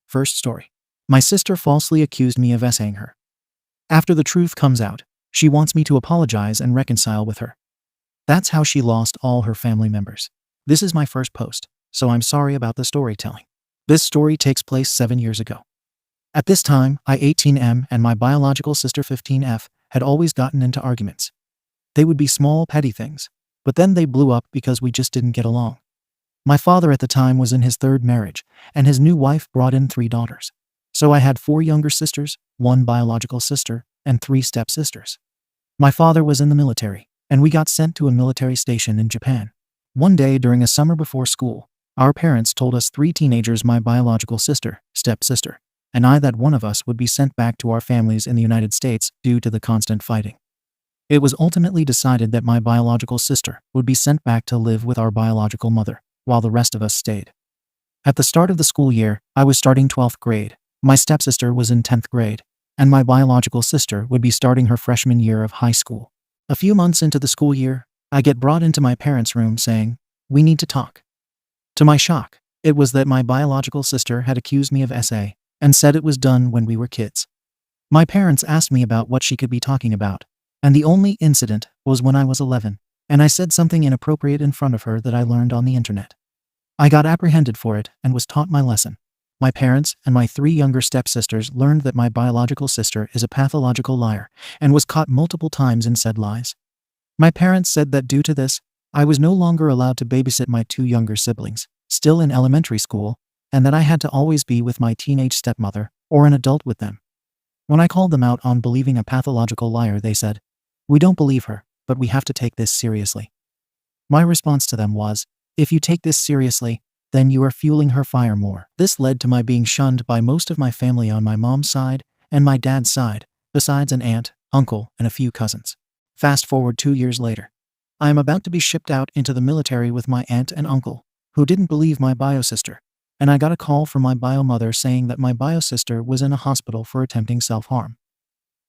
First story. My sister falsely accused me of essaying her. After the truth comes out, she wants me to apologize and reconcile with her. That's how she lost all her family members. This is my first post, so I'm sorry about the storytelling. This story takes place 7 years ago. At this time, I 18M and my biological sister 15F had always gotten into arguments. They would be small, petty things, but then they blew up because we just didn't get along. My father at the time was in his third marriage, and his new wife brought in 3 daughters. So I had 4 younger sisters, 1 biological sister, and 3 stepsisters. My father was in the military, and we got sent to a military station in Japan. One day during a summer before school, our parents told us 3 teenagers, my biological sister, stepsister, and I, that one of us would be sent back to our families in the United States due to the constant fighting. It was ultimately decided that my biological sister would be sent back to live with our biological mother, while the rest of us stayed. At the start of the school year, I was starting 12th grade, my stepsister was in 10th grade, and my biological sister would be starting her freshman year of high school. A few months into the school year, I get brought into my parents' room saying, "We need to talk." To my shock, it was that my biological sister had accused me of SA and said it was done when we were kids. My parents asked me about what she could be talking about, and the only incident was when I was 11, and I said something inappropriate in front of her that I learned on the internet. I got apprehended for it and was taught my lesson. My parents and my 3 younger stepsisters learned that my biological sister is a pathological liar and was caught multiple times in said lies. My parents said that due to this, I was no longer allowed to babysit my 2 younger siblings, still in elementary school, and that I had to always be with my teenage stepmother or an adult with them. When I called them out on believing a pathological liar, they said, "We don't believe her, but we have to take this seriously." My response to them was, "If you take this seriously, then you are fueling her fire more." This led to my being shunned by most of my family on my mom's side and my dad's side, besides an aunt, uncle, and a few cousins. Fast forward 2 years later. I am about to be shipped out into the military with my aunt and uncle, who didn't believe my bio-sister, and I got a call from my bio-mother saying that my bio-sister was in a hospital for attempting self-harm.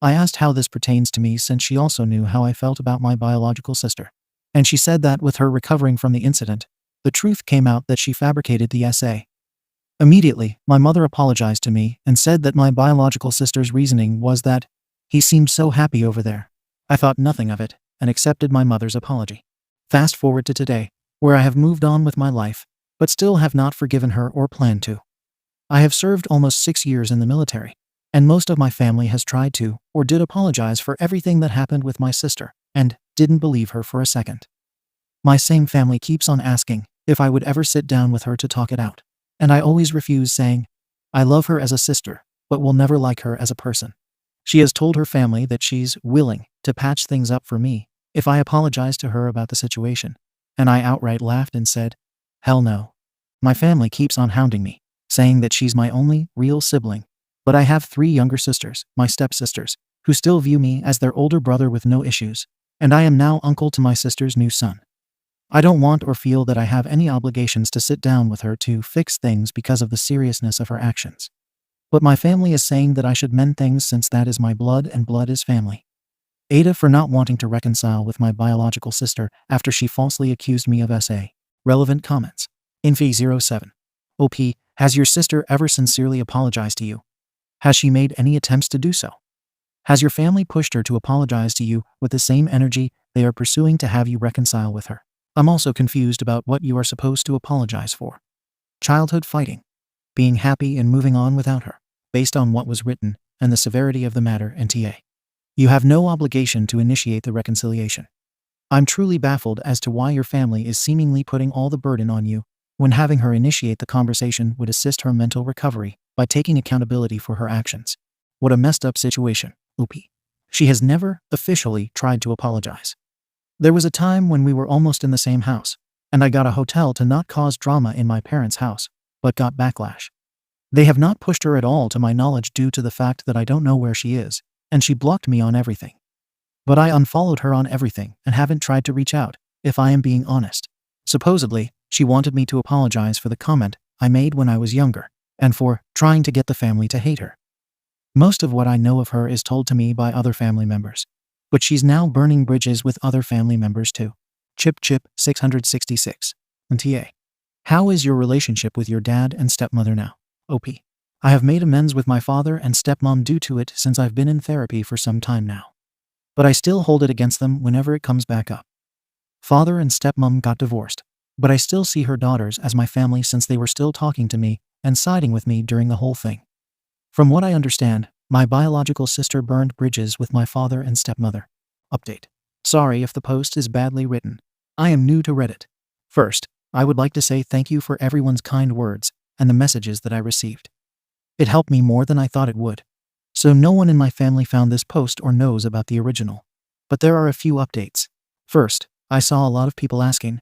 I asked how this pertains to me, since she also knew how I felt about my biological sister, and she said that with her recovering from the incident, the truth came out that she fabricated the SA. Immediately, my mother apologized to me and said that my biological sister's reasoning was that he seemed so happy over there. I thought nothing of it and accepted my mother's apology. Fast forward to today, where I have moved on with my life, but still have not forgiven her or plan to. I have served almost 6 years in the military, and most of my family has tried to or did apologize for everything that happened with my sister, and didn't believe her for a second. My same family keeps on asking if I would ever sit down with her to talk it out, and I always refuse, saying, "I love her as a sister, but will never like her as a person." She has told her family that she's willing to patch things up for me if I apologize to her about the situation, and I outright laughed and said, "Hell no." My family keeps on hounding me, saying that she's my only real sibling, but I have 3 younger sisters, my stepsisters, who still view me as their older brother with no issues, and I am now uncle to my sister's new son. I don't want or feel that I have any obligations to sit down with her to fix things because of the seriousness of her actions. But my family is saying that I should mend things, since that is my blood and blood is family. Ada for not wanting to reconcile with my biological sister after she falsely accused me of SA. Relevant comments. Infi07. OP, has your sister ever sincerely apologized to you? Has she made any attempts to do so? Has your family pushed her to apologize to you with the same energy they are pursuing to have you reconcile with her? I'm also confused about what you are supposed to apologize for. Childhood fighting. Being happy and moving on without her, based on what was written and the severity of the matter, NTA. You have no obligation to initiate the reconciliation. I'm truly baffled as to why your family is seemingly putting all the burden on you, when having her initiate the conversation would assist her mental recovery by taking accountability for her actions. What a messed up situation. Oopie. She has never officially tried to apologize. There was a time when we were almost in the same house, and I got a hotel to not cause drama in my parents' house, but got backlash. They have not pushed her at all to my knowledge, due to the fact that I don't know where she is, and she blocked me on everything. But I unfollowed her on everything and haven't tried to reach out, if I am being honest. Supposedly, she wanted me to apologize for the comment I made when I was younger, and for trying to get the family to hate her. Most of what I know of her is told to me by other family members, but she's now burning bridges with other family members too. Chip 666. NTA. How is your relationship with your dad and stepmother now? OP. I have made amends with my father and stepmom due to it since I've been in therapy for some time now. But I still hold it against them whenever it comes back up. Father and stepmom got divorced, but I still see her daughters as my family since they were still talking to me and siding with me during the whole thing. From what I understand, my biological sister burned bridges with my father and stepmother. Update. Sorry if the post is badly written. I am new to Reddit. First, I would like to say thank you for everyone's kind words and the messages that I received. It helped me more than I thought it would. So no one in my family found this post or knows about the original. But there are a few updates. First, I saw a lot of people asking,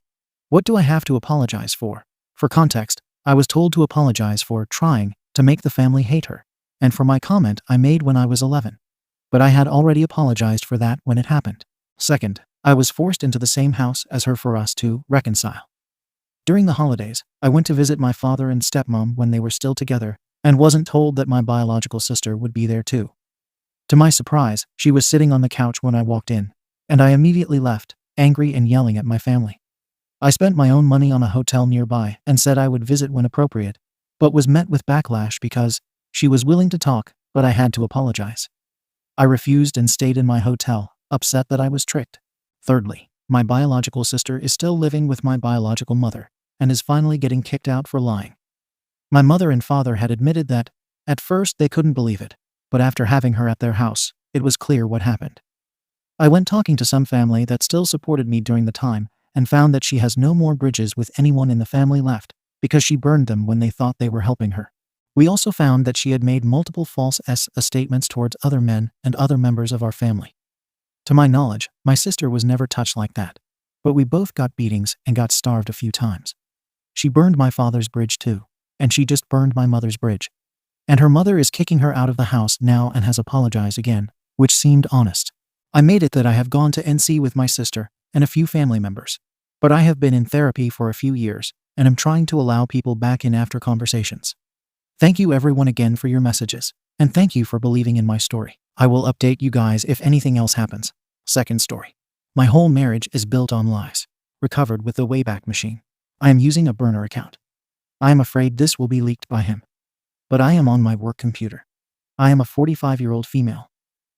what do I have to apologize for? For context, I was told to apologize for trying to make the family hate her, and for my comment I made when I was 11. But I had already apologized for that when it happened. Second, I was forced into the same house as her for us to reconcile. During the holidays, I went to visit my father and stepmom when they were still together, and wasn't told that my biological sister would be there too. To my surprise, she was sitting on the couch when I walked in, and I immediately left, angry and yelling at my family. I spent my own money on a hotel nearby and said I would visit when appropriate, but was met with backlash because she was willing to talk, but I had to apologize. I refused and stayed in my hotel, upset that I was tricked. Thirdly, my biological sister is still living with my biological mother and is finally getting kicked out for lying. My mother and father had admitted that, at first they couldn't believe it, but after having her at their house, it was clear what happened. I went talking to some family that still supported me during the time and found that she has no more bridges with anyone in the family left because she burned them when they thought they were helping her. We also found that she had made multiple false statements towards other men and other members of our family. To my knowledge, my sister was never touched like that, but we both got beatings and got starved a few times. She burned my father's bridge too, and she just burned my mother's bridge. And her mother is kicking her out of the house now and has apologized again, which seemed honest. I made it that I have gone to NC with my sister and a few family members, but I have been in therapy for a few years and am trying to allow people back in after conversations. Thank you everyone again for your messages, and thank you for believing in my story. I will update you guys if anything else happens. Second story. My whole marriage is built on lies, recovered with the Wayback Machine. I am using a burner account. I am afraid this will be leaked by him. But I am on my work computer. I am a 45-year-old female.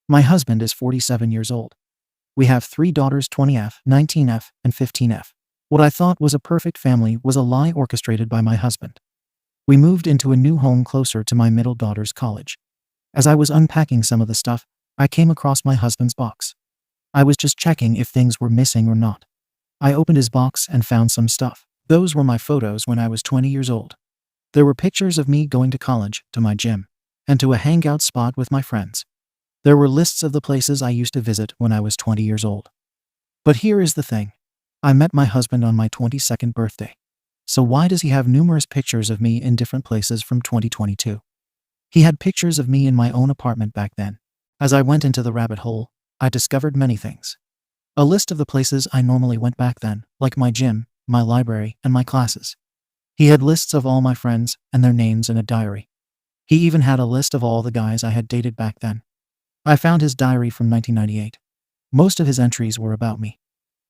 My husband is 47 years old. We have 3 daughters, 20F, 19F, and 15F. What I thought was a perfect family was a lie orchestrated by my husband. We moved into a new home closer to my middle daughter's college. As I was unpacking some of the stuff, I came across my husband's box. I was just checking if things were missing or not. I opened his box and found some stuff. Those were my photos when I was 20 years old. There were pictures of me going to college, to my gym, and to a hangout spot with my friends. There were lists of the places I used to visit when I was 20 years old. But here is the thing. I met my husband on my 22nd birthday. So why does he have numerous pictures of me in different places from 2022? He had pictures of me in my own apartment back then. As I went into the rabbit hole, I discovered many things. A list of the places I normally went back then, like my gym, my library, and my classes. He had lists of all my friends and their names in a diary. He even had a list of all the guys I had dated back then. I found his diary from 1998. Most of his entries were about me.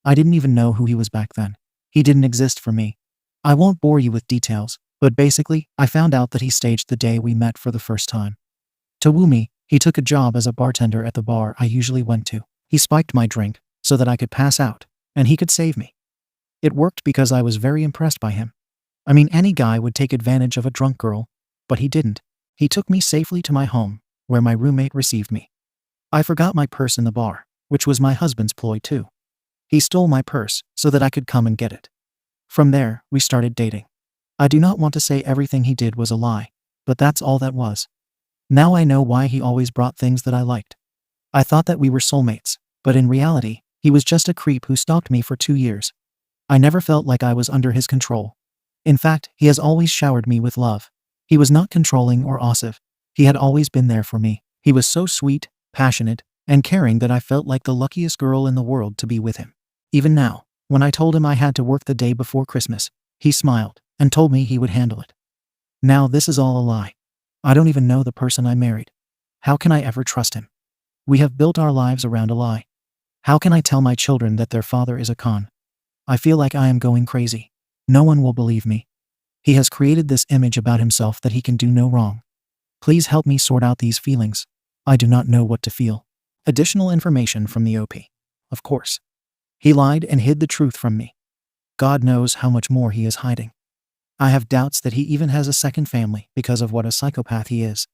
I didn't even know who he was back then. He didn't exist for me. I won't bore you with details, but basically, I found out that he staged the day we met for the first time. To woo me, he took a job as a bartender at the bar I usually went to. He spiked my drink so that I could pass out, and he could save me. It worked because I was very impressed by him. I mean, any guy would take advantage of a drunk girl, but he didn't. He took me safely to my home, where my roommate received me. I forgot my purse in the bar, which was my husband's ploy too. He stole my purse so that I could come and get it. From there, we started dating. I do not want to say everything he did was a lie, but that's all that was. Now I know why he always brought things that I liked. I thought that we were soulmates, but in reality, he was just a creep who stalked me for 2 years. I never felt like I was under his control. In fact, he has always showered me with love. He was not controlling or oppressive. He had always been there for me. He was so sweet, passionate, and caring that I felt like the luckiest girl in the world to be with him. Even now, when I told him I had to work the day before Christmas, he smiled and told me he would handle it. Now this is all a lie. I don't even know the person I married. How can I ever trust him? We have built our lives around a lie. How can I tell my children that their father is a con? I feel like I am going crazy. No one will believe me. He has created this image about himself that he can do no wrong. Please help me sort out these feelings. I do not know what to feel. Additional information from the OP. Of course. He lied and hid the truth from me. God knows how much more he is hiding. I have doubts that he even has a second family because of what a psychopath he is.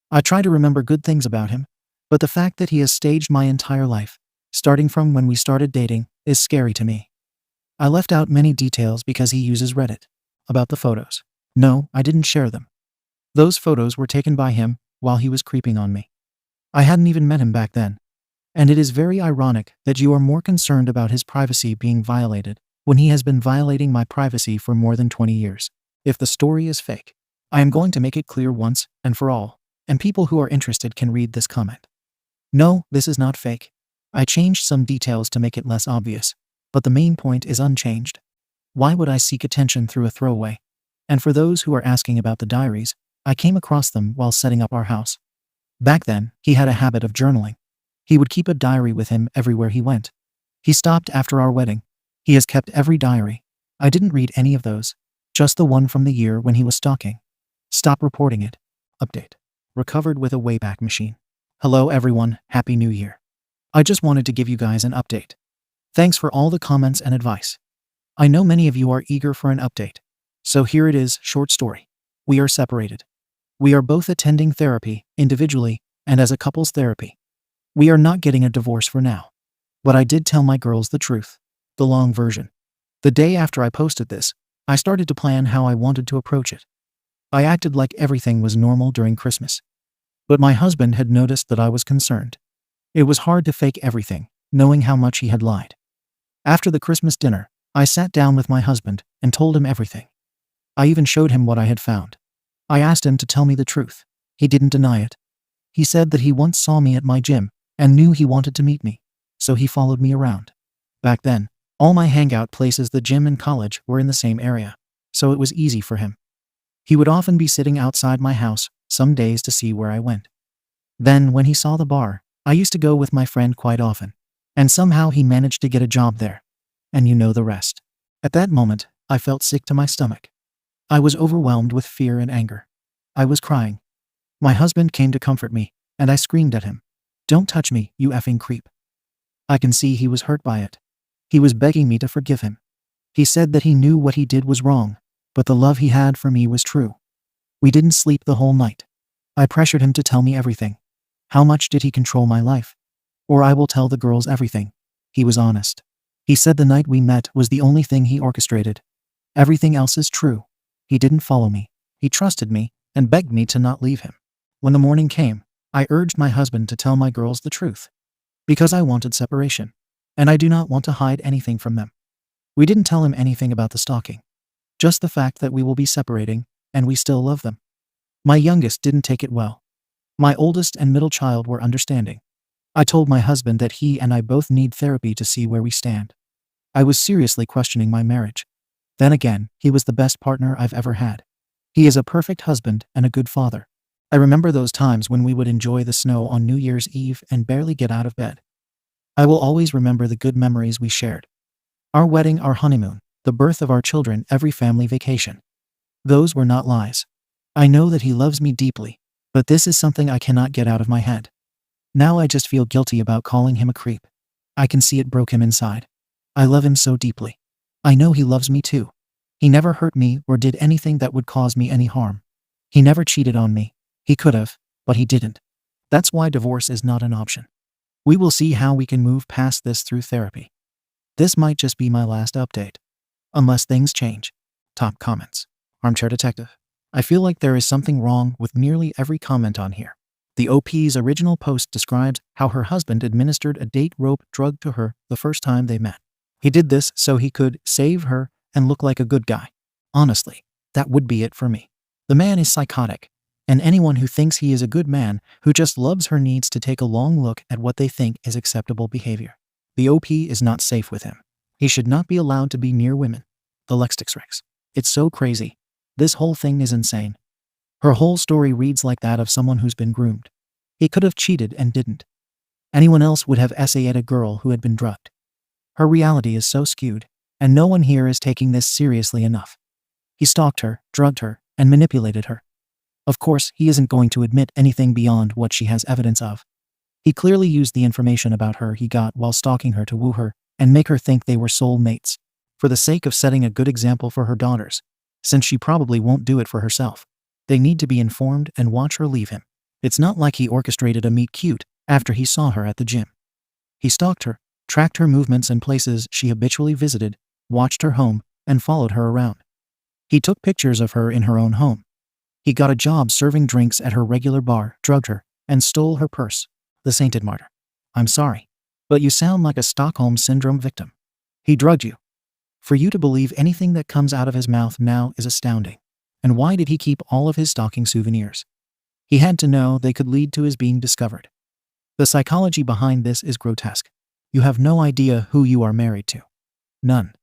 I try to remember good things about him, but the fact that he has staged my entire life, starting from when we started dating, is scary to me. I left out many details because he uses Reddit. About the photos. No, I didn't share them. Those photos were taken by him while he was creeping on me. I hadn't even met him back then. And it is very ironic that you are more concerned about his privacy being violated when he has been violating my privacy for more than 20 years. If the story is fake, I am going to make it clear once and for all, and people who are interested can read this comment. No, this is not fake. I changed some details to make it less obvious, but the main point is unchanged. Why would I seek attention through a throwaway? And for those who are asking about the diaries, I came across them while setting up our house. Back then, he had a habit of journaling. He would keep a diary with him everywhere he went. He stopped after our wedding. He has kept every diary. I didn't read any of those, just the one from the year when he was stalking. Stop reporting it. Update. Recovered with a Wayback Machine. Hello everyone, Happy New Year. I just wanted to give you guys an update. Thanks for all the comments and advice. I know many of you are eager for an update. So here it is, short story. We are separated. We are both attending therapy, individually, and as a couples therapy. We are not getting a divorce for now. But I did tell my girls the truth. The long version. The day after I posted this, I started to plan how I wanted to approach it. I acted like everything was normal during Christmas. But my husband had noticed that I was concerned. It was hard to fake everything, knowing how much he had lied. After the Christmas dinner, I sat down with my husband and told him everything. I even showed him what I had found. I asked him to tell me the truth. He didn't deny it. He said that he once saw me at my gym and knew he wanted to meet me, so he followed me around. Back then, all my hangout places, the gym and college, were in the same area, so it was easy for him. He would often be sitting outside my house, some days, to see where I went. Then, when he saw the bar, I used to go with my friend quite often, and somehow he managed to get a job there. And you know the rest. At that moment, I felt sick to my stomach. I was overwhelmed with fear and anger. I was crying. My husband came to comfort me, and I screamed at him, "Don't touch me, you effing creep." I can see he was hurt by it. He was begging me to forgive him. He said that he knew what he did was wrong, but the love he had for me was true. We didn't sleep the whole night. I pressured him to tell me everything. How much did he control my life? Or I will tell the girls everything. He was honest. He said the night we met was the only thing he orchestrated. Everything else is true. He didn't follow me. He trusted me and begged me to not leave him. When the morning came, I urged my husband to tell my girls the truth. Because I wanted separation. And I do not want to hide anything from them. We didn't tell him anything about the stalking. Just the fact that we will be separating, and we still love them. My youngest didn't take it well. My oldest and middle child were understanding. I told my husband that he and I both need therapy to see where we stand. I was seriously questioning my marriage. Then again, he was the best partner I've ever had. He is a perfect husband and a good father. I remember those times when we would enjoy the snow on New Year's Eve and barely get out of bed. I will always remember the good memories we shared. Our wedding, our honeymoon, the birth of our children, every family vacation. Those were not lies. I know that he loves me deeply, but this is something I cannot get out of my head. Now I just feel guilty about calling him a creep. I can see it broke him inside. I love him so deeply. I know he loves me too. He never hurt me or did anything that would cause me any harm. He never cheated on me. He could have, but he didn't. That's why divorce is not an option. We will see how we can move past this through therapy. This might just be my last update. Unless things change. Top comments. Armchair Detective. I feel like there is something wrong with nearly every comment on here. The OP's original post described how her husband administered a date rope drug to her the first time they met. He did this so he could save her and look like a good guy. Honestly, that would be it for me. The man is psychotic, and anyone who thinks he is a good man who just loves her needs to take a long look at what they think is acceptable behavior. The OP is not safe with him. He should not be allowed to be near women. The Lextix. It's so crazy. This whole thing is insane. Her whole story reads like that of someone who's been groomed. He could have cheated and didn't. Anyone else would have essayed a girl who had been drugged. Her reality is so skewed, and no one here is taking this seriously enough. He stalked her, drugged her, and manipulated her. Of course, he isn't going to admit anything beyond what she has evidence of. He clearly used the information about her he got while stalking her to woo her and make her think they were soul mates, for the sake of setting a good example for her daughters, since she probably won't do it for herself. They need to be informed and watch her leave him. It's not like he orchestrated a meet cute after he saw her at the gym. He stalked her, tracked her movements and places she habitually visited, watched her home, and followed her around. He took pictures of her in her own home. He got a job serving drinks at her regular bar, drugged her, and stole her purse. The sainted martyr. I'm sorry, but you sound like a Stockholm Syndrome victim. He drugged you. For you to believe anything that comes out of his mouth now is astounding. And why did he keep all of his stalking souvenirs? He had to know they could lead to his being discovered. The psychology behind this is grotesque. You have no idea who you are married to. None.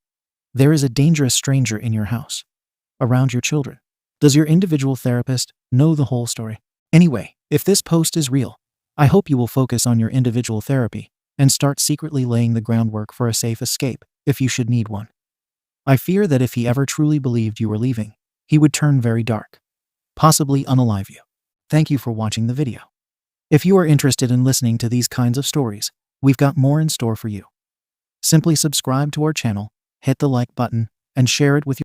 There is a dangerous stranger in your house. Around your children. Does your individual therapist know the whole story? Anyway, if this post is real, I hope you will focus on your individual therapy and start secretly laying the groundwork for a safe escape if you should need one. I fear that if he ever truly believed you were leaving, he would turn very dark, possibly unalive you. Thank you for watching the video. If you are interested in listening to these kinds of stories, we've got more in store for you. Simply subscribe to our channel, hit the like button, and share it with your